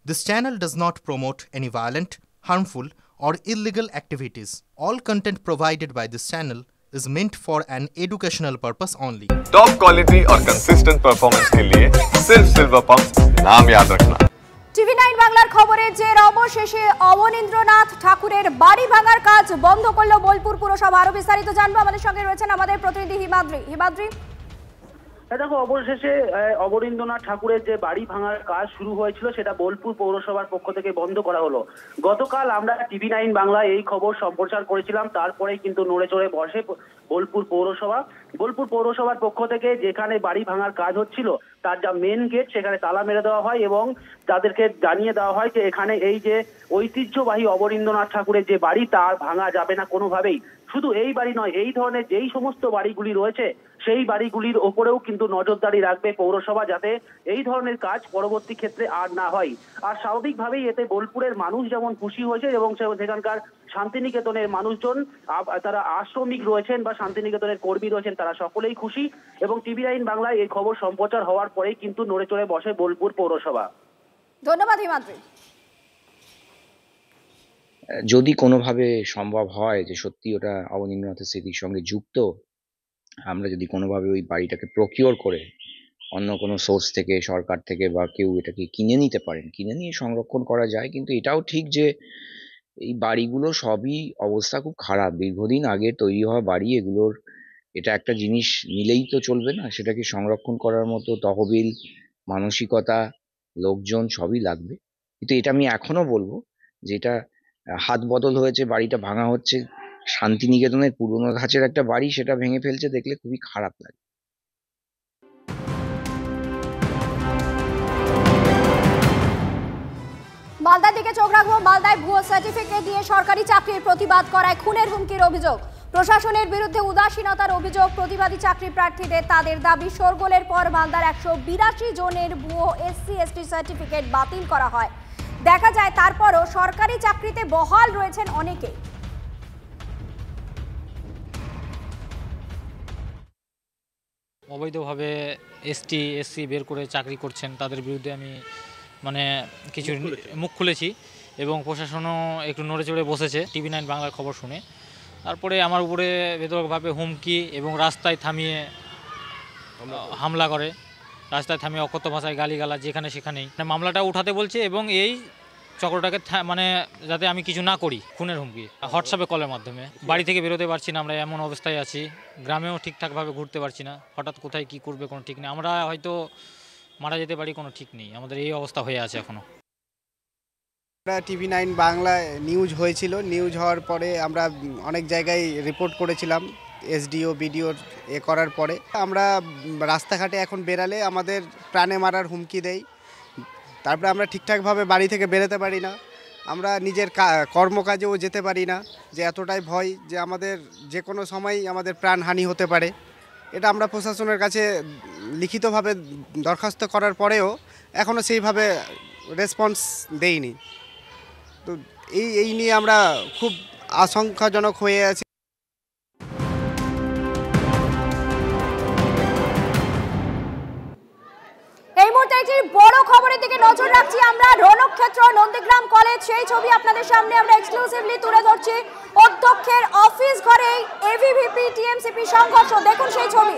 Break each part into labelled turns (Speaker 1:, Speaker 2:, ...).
Speaker 1: This channel does not promote any violent, harmful, or illegal activities. All content provided by this channel is meant for an educational purpose only.
Speaker 2: Top quality और consistent performance के लिए सिर्फ silver pump नाम याद रखना।
Speaker 3: টিভি9 বাংলার খবরে জের অবশেষে অবনীন্দ্রনাথ ঠাকুরের বাড়ি ভাঙার কাজ বন্ধ করল বোলপুর পুরসভা। আরো বিস্তারিত জানবো, আমাদের সঙ্গে রয়েছেন আমাদের প্রতিনিধি হিমাদ্রি।
Speaker 4: দেখো, অবশেষে অবনীন্দ্রনাথ ঠাকুরের যে বাড়ি ভাঙার কাজ শুরু হয়েছিল সেটা বোলপুর পৌরসভার পক্ষ থেকে বন্ধ করা হলো। গতকাল আমরা টিভি9 বাংলায় এই খবর সম্প্রচার করেছিলাম, তারপরেই কিন্তু নড়ে চড়ে বসে বোলপুর পৌরসভা। বোলপুর পৌরসভার পক্ষ থেকে যেখানে বাড়ি ভাঙার কাজ হচ্ছিল তার যা মেন গেট সেখানে তালা মেরে দেওয়া হয় এবং তাদেরকে জানিয়ে দেওয়া হয় যে এখানে এই যে ঐতিহ্যবাহী অবনীন্দ্রনাথ ঠাকুরের যে বাড়ি তার ভাঙা যাবে না কোনোভাবেই। শুধু এই বাড়ি নয়, এই ধরনের যেই সমস্ত বাড়িগুলি রয়েছে সেই বাড়িগুলির ওপরেও কিন্তু নজরদারি রাখবে পৌরসভা, যাতে এই ধরনের কাজ পরবর্তী ক্ষেত্রে আর না হয়। আর স্বাভাবিকভাবেই এতে বোলপুরের মানুষ যেমন খুশি হয়েছে এবং সেখানকার শান্তিনিকেতনের মানুষজন, তারা আশ্রমিক রয়েছেন বা শান্তিনিকেতনের কর্মী রয়েছেন, তারা সকলেই খুশি। এবং টিভি9 বাংলায় এই খবর সম্প্রচার হওয়ার পরেই কিন্তু নড়ে চড়ে বসে বোলপুর পৌরসভা।
Speaker 3: ধন্যবাদ হিমাদ্রি।
Speaker 5: যদি কোনোভাবে সম্ভব হয় যে সত্যি ওটা অবনীন্দ্রনাথের স্মৃতির সঙ্গে যুক্ত, আমরা যদি কোনোভাবে ওই বাড়িটাকে প্রকিওর করে অন্য কোনো সোর্স থেকে, সরকার থেকে বা কেউ এটাকে কিনে নিতে পারেন, কিনে নিয়ে সংরক্ষণ করা যায়। কিন্তু এটাও ঠিক যে এই বাড়িগুলো সবই অবস্থা খুব খারাপ, দীর্ঘদিন আগে তৈরি হওয়া বাড়ি। এগুলোর এটা একটা জিনিস নিলেই তো চলবে না, সেটাকে সংরক্ষণ করার মতো তহবিল, মানসিকতা, লোকজন সবই লাগবে। কিন্তু এটা আমি এখনো বলবো যে এটা হাত বদল হয়েছে, বাড়িটা ভাঙা হচ্ছে। শান্তিনিকেতনের পুরনো ধাঁচের একটা বাড়ি, সেটা ভেঙে ফেলছে, দেখলে খুবই খারাপ লাগে।
Speaker 3: মালদার দিকে চোখ রাখবো। মালদায় ভুয়ো সার্টিফিকেট দিয়ে সরকারি চাকরির প্রতিবাদ করায় খুনের হুমকির অভিযোগ। প্রশাসনের বিরুদ্ধে উদাসীনতার অভিযোগ প্রতিবাদী চাকরি প্রার্থীদের। তাদের দাবি, শোরগোলের পর মালদার 182 জনের ভুয়ো SC/ST সার্টিফিকেট বাতিল করা হয়। দেখা যায় তারপরও সরকারি চাকরিতে বহাল রয়েছেন অনেকে।
Speaker 6: অবৈধভাবে ST/SC বের করে চাকরি করছেন, তাদের বিরুদ্ধে আমি কিছু মুখ খুলেছি এবং প্রশাসনও একটু নড়ে চড়ে বসেছে টিভি9 বাংলার খবর শুনে। তারপরে আমার উপরে বেধড়কভাবে হুমকি এবং রাস্তায় থামিয়ে হামলা করে, রাস্তায় থামিয়ে অকথ্য ভাষায় গালিগালাজ যেখানে সেখানেই। মামলাটা উঠাতে বলছে এবং এই চক্রটাকে যাতে আমি কিছু না করি, খুনের হুমকি। হোয়াটসঅ্যাপে কলের মাধ্যমে। বাড়ি থেকে বেরোতে পারছি না, আমরা এমন অবস্থায় আছি। গ্রামেও ঠিকঠাকভাবে ঘুরতে পারছি না, হঠাৎ কোথায় কি করবে কোনো ঠিক নেই। আমরা হয়তো মারা যেতে পারি, কোনো ঠিক নেই। আমাদের এই অবস্থা হয়ে আছে এখনো।
Speaker 7: টিভি9 বাংলায় নিউজ হয়েছিল, নিউজ হওয়ার পরে আমরা অনেক জায়গায় রিপোর্ট করেছিলাম। SDO BDO করার পরে আমরা রাস্তাঘাটে এখন বেরালে আমাদের প্রাণে মারার হুমকি দেয়। তারপরে আমরা ঠিকঠাকভাবে বাড়ি থেকে বেরোতে পারি না, আমরা নিজের কর্মকাজেও যেতে পারি না, যে এতটাই ভয় যে আমাদের যে কোনো সময় আমাদের প্রাণহানি হতে পারে। এটা আমরা প্রশাসনের কাছে লিখিতভাবে দরখাস্ত করার পরেও এখনও সেইভাবে রেসপন্স দেয়নি। তো এই নিয়ে আমরা খুব আশঙ্কাজনক হয়ে আছি।
Speaker 3: এই মুহূর্তে একটি বড় খবরের দিকে নজর রাখছি আমরা। রণক্ষেত্র নন্দীগ্রাম কলেজ, সেই ছবি আপনাদের সামনে আমরা এক্সক্লুসিভলি তুলে ধরছি। অধ্যক্ষের অফিস ঘরেই AVVP TMCP সংঘর্ষ, দেখুন সেই ছবি।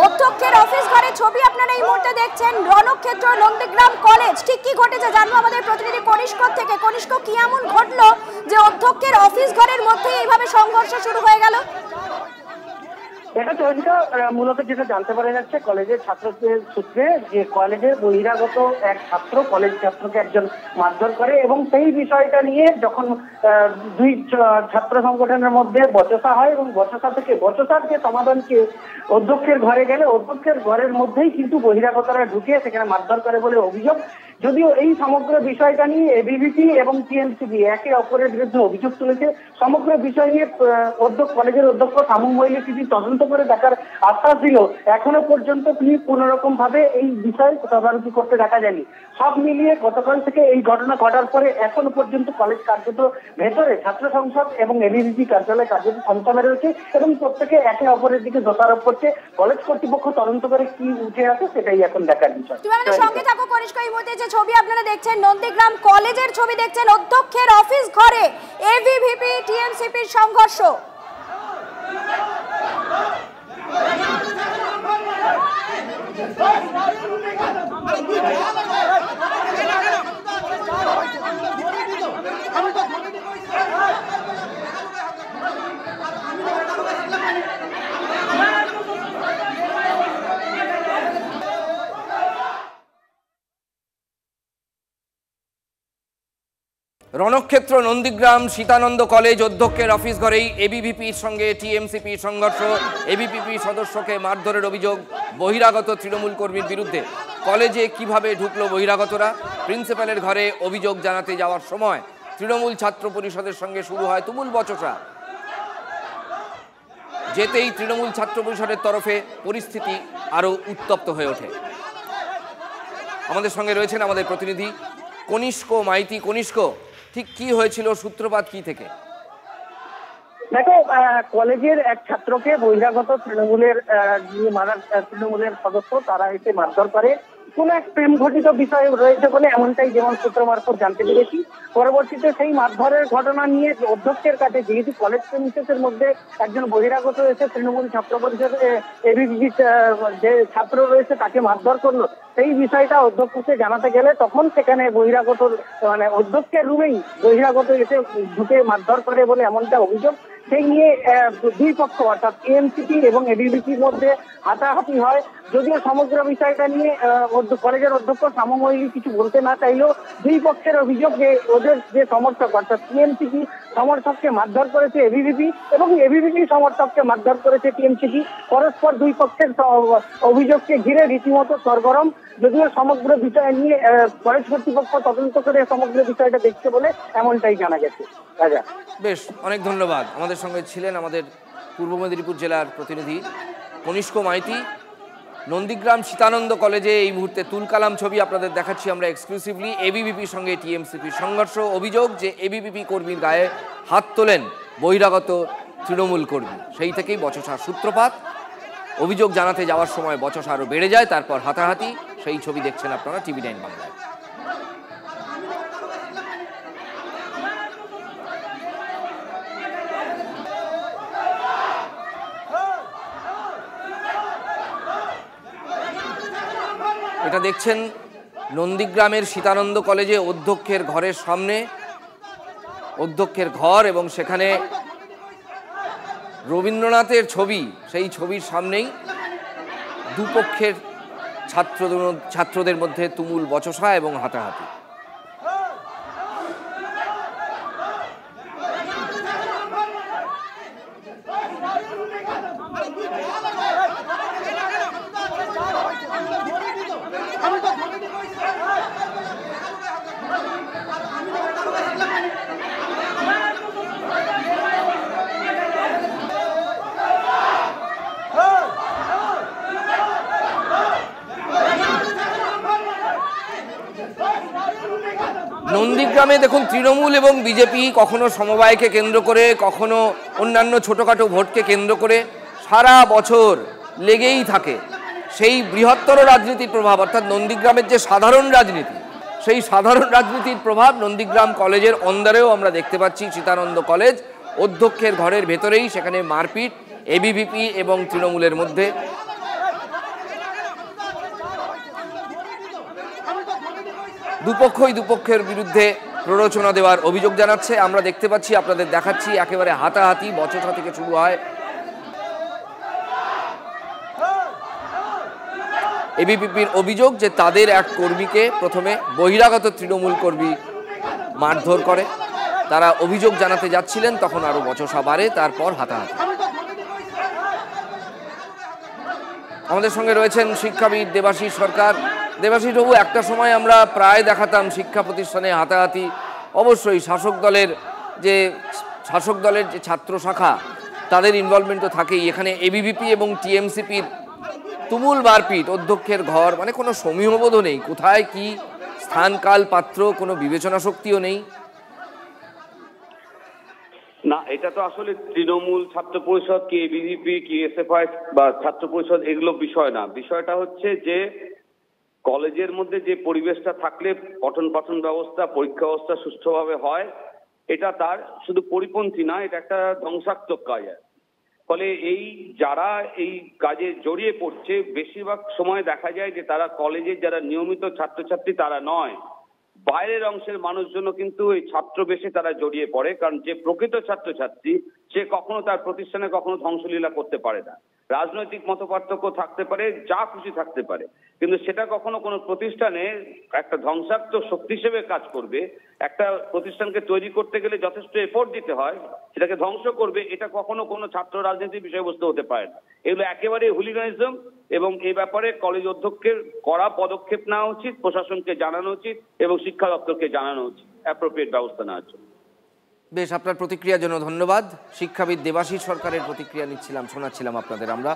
Speaker 3: অধ্যক্ষের অফিস ঘরের ছবি আপনারা এই মুহূর্তে দেখছেন। রণক্ষেত্র নন্দীগ্রাম কলেজ, ঠিক কি ঘটেছে জানবো আমাদের প্রতিনিধি কনিষ্ক থেকে। কনিষ্ক, কি এমন ঘটলো যে অধ্যক্ষের অফিস ঘরের মধ্যে এইভাবে সংঘর্ষ শুরু হয়ে গেল?
Speaker 4: এটা চয়নিকা মূলত যেটা জানতে পারা যাচ্ছে কলেজের ছাত্রদের সূত্রে, যে কলেজের বহিরাগত এক ছাত্র কলেজ ছাত্রকে একজন মারধর করে এবং সেই বিষয়টা নিয়ে যখন দুই ছাত্র সংগঠনের মধ্যে বচসা হয় এবং বচসার যে সমাধানকে অধ্যক্ষের ঘরে গেলে অধ্যক্ষের ঘরের মধ্যেই কিন্তু বহিরাগতরা ঢুকে সেখানে মারধর করে বলে অভিযোগ। যদিও এই সমগ্র বিষয়টা নিয়ে এবিভিপি এবং টিএমসিপি একে অপরের বিরুদ্ধে অভিযোগ তুলেছে। সমগ্র বিষয় নিয়ে কলেজের অধ্যক্ষ তামুম মইলি তিনি তদন্ত করে দেখার আশ্বাস দিল। এখনো পর্যন্ত তিনি কোনোরকম ভাবে এই বিষয়ে তদারকি করতে দেখা যায়নি। সব মিলিয়ে গতকাল থেকে এই ঘটনা ঘটার পরে এখনো পর্যন্ত কলেজ কার্যত ভেতরে ছাত্র সংসদ এবং এবিভিপি কার্যালয় কার্যত থমথমে রয়েছে এবং প্রত্যেকে একে অপরের দিকে দোষারোপ করছে। কলেজ কর্তৃপক্ষ তদন্ত করে কি উঠে আসে সেটাই এখন দেখার বিষয়।
Speaker 3: সঙ্গে থাকো কনিষ্ক। এই মুহূর্তে যে ছবি আপনারা দেখছেন নন্দীগ্রাম কলেজের ছবি দেখছেন, অধ্যক্ষের অফিস ঘরে এবিভিপি টিএমসিপির সংঘর্ষ।
Speaker 8: রণক্ষেত্র নন্দীগ্রাম সীতানন্দ কলেজ অধ্যক্ষের অফিস ঘরেই এবিভিপির সঙ্গে টিএমসিপির সংঘর্ষ। এবিভিপি সদস্যকে মারধরের অভিযোগ বহিরাগত তৃণমূল কর্মীর বিরুদ্ধে। কলেজে কিভাবে ঢুকলো বহিরাগতরা? প্রিন্সিপালের ঘরে অভিযোগ জানাতে যাওয়ার সময় তৃণমূল ছাত্র পরিষদের সঙ্গে শুরু হয় তুমুল বচসা। যেতেই তৃণমূল ছাত্র পরিষদের তরফে পরিস্থিতি আরও উত্তপ্ত হয়ে ওঠে। আমাদের সঙ্গে রয়েছেন আমাদের প্রতিনিধি কনিষ্ক মাইতি। কনিষ্ক, ঠিক কি হয়েছিল, সূত্রপাত কি থেকে?
Speaker 4: দেখো, কলেজের এক ছাত্রকে বহিরাগত তৃণমূলের সদস্য তারা এসে মারধর করে। কোন এক প্রেম ঘটিত বিষয় রয়েছে বলে এমনটাই যেমন সূত্র মারফত জানতে পেরেছি। পরবর্তীতে সেই মারধরের ঘটনা নিয়ে অধ্যক্ষের কাছে, যেহেতু কলেজ প্রেমিসেসের মধ্যে একজন বহিরাগত এসে তৃণমূল ছাত্র পরিষদের এবিভিপি যে ছাত্র রয়েছে তাকে মারধর করলো, সেই বিষয়টা অধ্যক্ষকে জানাতে গেলে তখন সেখানে বহিরাগত অধ্যক্ষের রুমেই বহিরাগত এসে ঢুকে মারধর করে বলে এমনটা অভিযোগ। সেই নিয়ে দুই পক্ষ অর্থাৎ টিএমসিপি এবং এবিভিপির মধ্যে হাতাহাতি হয়। যদিও সমগ্র বিষয়টা নিয়ে কলেজের অধ্যক্ষ তামুম মইলি কিছু বলতে না চাইলেও দুই পক্ষের অভিযোগ যে ওদের যে সমর্থক অর্থাৎ টিএমসিপি সমর্থককে মারধর করেছে এবিভিপি এবং এবিভিপি সমর্থককে মারধর করেছে টিএমসিপি। পরস্পর দুই পক্ষের অভিযোগকে ঘিরে রীতিমতো সরগরম। যদিও সমগ্র বিষয় নিয়ে কলেজ কর্তৃপক্ষ তদন্ত করে সমগ্র বিষয়টা দেখছে বলে এমনটাই জানা গেছে।
Speaker 8: বেশ, অনেক ধন্যবাদ। আমাদের সঙ্গে ছিলেন আমাদের পূর্ব মেদিনীপুর জেলার প্রতিনিধি কনিষ্ক মাইতি। নন্দীগ্রাম সীতানন্দ কলেজে এই মুহূর্তে তুলকালাম ছবি আপনাদের দেখাচ্ছি আমরা এক্সক্লুসিভলি। এবিভিপির সঙ্গে টিএমসিপির সংঘর্ষ। অভিযোগ যে এবিভিপি কর্মীর গায়ে হাত তোলেন বহিরাগত তৃণমূল কর্মী। সেই থেকেই বচসার সূত্রপাত। অভিযোগ জানাতে যাওয়ার সময় বচসা আরও বেড়ে যায়, তারপর হাতাহাতি। সেই ছবি দেখছেন আপনারা TV9 বাংলায়। এটা দেখছেন নন্দীগ্রামের সীতানন্দ কলেজে অধ্যক্ষের ঘরের সামনে, অধ্যক্ষের ঘর, এবং সেখানে রবীন্দ্রনাথের ছবি, সেই ছবির সামনেই দুপক্ষের ছাত্রদের মধ্যে তুমুল বচসা এবং হাতাহাতি। নন্দীগ্রামে দেখুন, তৃণমূল এবং বিজেপি কখনো সমবায়কে কেন্দ্র করে, কখনো অন্যান্য ছোটোখাটো ভোটকে কেন্দ্র করে সারা বছর লেগেই থাকে। সেই বৃহত্তর রাজনীতির প্রভাব, অর্থাৎ নন্দীগ্রামের যে সাধারণ রাজনীতি, সেই সাধারণ রাজনীতির প্রভাব নন্দীগ্রাম কলেজের অন্দরেও আমরা দেখতে পাচ্ছি। সীতানন্দ কলেজ অধ্যক্ষের ঘরের ভেতরেই সেখানে মারপিট এবিভিপি এবং তৃণমূলের মধ্যে। দুপক্ষের বিরুদ্ধে প্ররোচনা দেওয়ার অভিযোগ জানাচ্ছে। আমরা দেখতে পাচ্ছি, আপনাদের দেখাচ্ছি, একেবারে হাতাহাতি বচসা থেকে শুরু হয়। এবিভিপির অভিযোগ যে তাদের এক কর্মীকে প্রথমে বহিরাগত তৃণমূল কর্মী মারধর করে। তারা অভিযোগ জানাতে যাচ্ছিলেন, তখন আরো বচসা বাড়ে, তারপর হাতাহাতি। আমাদের সঙ্গে রয়েছেন শিক্ষাবিদ দেবাশিস সরকার। দেবাশিস বাবু, একটা সময় আমরা প্রায় দেখাতাম শিক্ষা প্রতিষ্ঠানে হাতাহাতি, অবশ্যই শাসক দলের যে ছাত্র শাখা তাদের ইনভলভমেন্ট তো থাকেই। এখানে এবিভিপি এবং টিএমসিপির তুমুল মারপিট, অধ্যক্ষের ঘর, মানে কোনো সমীহবোধ নেই, কোথায় কি স্থান কাল পাত্র কোনো বিবেচনা শক্তিও নেই।
Speaker 9: না, এটা তো আসলে তৃণমূল ছাত্র পরিষদ কি এবিভিপি কি এসএফআই বা ছাত্র পরিষদ এগুলো বিষয় না। বিষয়টা হচ্ছে যে কলেজের মধ্যে যে পরিবেশটা থাকলে পঠন পাঠন ব্যবস্থা, পরীক্ষা ব্যবস্থা সুষ্ঠুভাবে হয়, এটা তার শুধু পরিপন্থী না, এটা একটা ধ্বংসাত্মক কাজ। ফলে এই যারা এই কাজে জড়িয়ে পড়ছে বেশিরভাগ সময় দেখা যায় যে তারা কলেজের যারা নিয়মিত ছাত্রছাত্রী তারা নয়, বাইরের অংশের মানুষজনও কিন্তু এই ছাত্র বেশে তারা জড়িয়ে পড়ে। কারণ যে প্রকৃত ছাত্রছাত্রী সে কখনো তার প্রতিষ্ঠানে কখনো ধ্বংসলীলা করতে পারে না। রাজনৈতিক মতপার্থক্য থাকতে পারে, যা খুশি থাকতে পারে, কিন্তু সেটা কখনো কোনো প্রতিষ্ঠানে একটা ধ্বংসাত্মক শক্তি হিসেবে কাজ করবে। একটা প্রতিষ্ঠানকে তৈরি করতে গেলে যথেষ্ট এফোর্ট দিতে হয়, সেটাকে ধ্বংস করবে, এটা কখনো কোনো ছাত্র রাজনীতির বিষয়বস্তু হতে পারে না। এগুলো একেবারে হুলিগানিজম, এবং এই ব্যাপারে কলেজ অধ্যক্ষের কড়া পদক্ষেপ নেওয়া উচিত, প্রশাসনকে জানানো উচিত এবং শিক্ষা দপ্তরকে জানানো উচিত অ্যাপ্রোপ্রিয়েট ব্যবস্থা নেওয়ার জন্য।
Speaker 8: বেশ, আপনার প্রতিক্রিয়ার জন্য ধন্যবাদ। শিক্ষাবিদ দেবাশিস সরকারের প্রতিক্রিয়া শোনাচ্ছিলাম আপনাদের আমরা।